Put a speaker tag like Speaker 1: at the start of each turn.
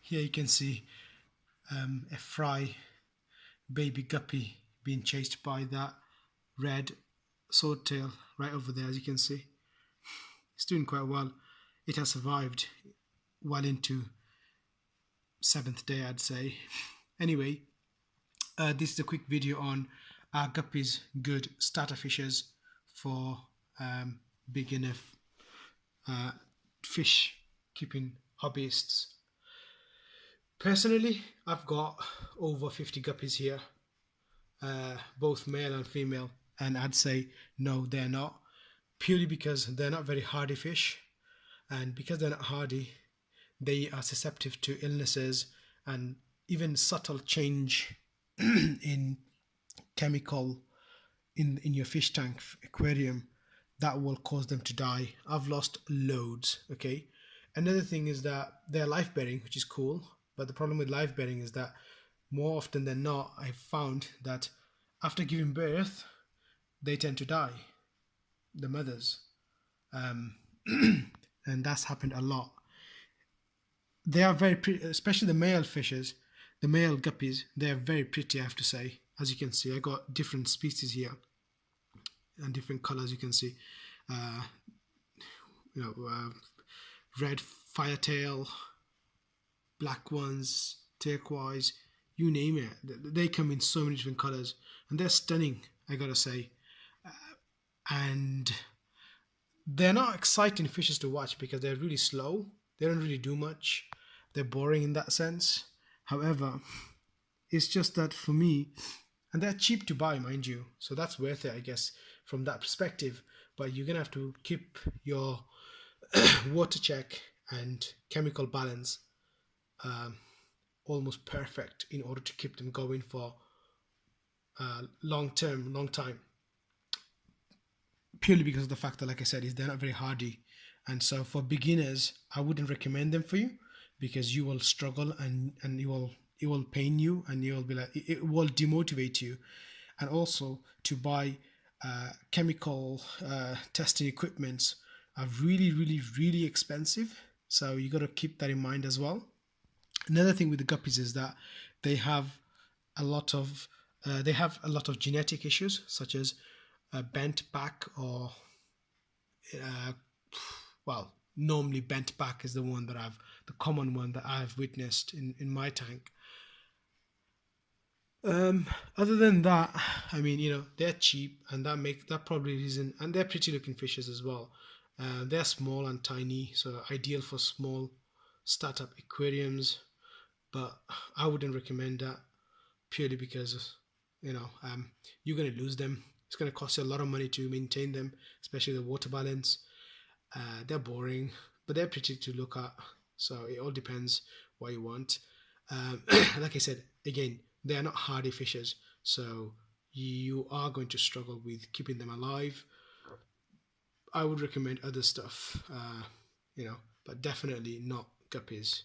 Speaker 1: Here you can see a fry baby guppy being chased by that red swordtail right over there. As you can see, it's doing quite well. It has survived well into 7th day, I'd say. Anyway, this is a quick video on our guppies, good starter fishes for beginner fish keeping hobbyists. Personally, I've got over 50 guppies here, both male and female, and I'd say no, they're not, purely because they're not very hardy fish, and because they're not hardy, they are susceptible to illnesses and even subtle change in chemical in your fish tank aquarium that will cause them to die. I've lost loads. Okay, another thing is that they're live bearing, which is cool, but the problem with live bearing is that more often than not, I've found that after giving birth they tend to die, the mothers, and that's happened a lot. They are very pretty, especially the male fishes, the male guppies. They are very pretty, I have to say. As you can see, I got different species here and different colors. You can see, red firetail, black ones, turquoise, you name it. They come in so many different colors, and they're stunning, I gotta say. And they're not exciting fishes to watch because they're really slow. They don't really do much. They're boring in that sense. However, it's just that for me, and they're cheap to buy, mind you, so that's worth it, I guess, from that perspective. But you're gonna have to keep your water check and chemical balance almost perfect in order to keep them going for long time. Purely because of the fact that, like I said, is they're not very hardy, and so for beginners, I wouldn't recommend them for you, because you will struggle and it will pain you, and you will be like, it will demotivate you. And also, to buy chemical testing equipments are really expensive, so you got to keep that in mind as well. Another thing with the guppies is that they have a lot of genetic issues, such as bent back, or normally bent back is the common one that I've witnessed in my tank. Other than that, I mean, they're cheap, and that probably reason, and they're pretty looking fishes as well. They're small and tiny, so ideal for small startup aquariums, but I wouldn't recommend that, purely because you're going to lose them. It's going to cost you a lot of money to maintain them, especially the water balance. They're boring, but they're pretty to look at, so it all depends what you want. Like I said, again, they are not hardy fishes, so you are going to struggle with keeping them alive. I would recommend other stuff, but definitely not guppies.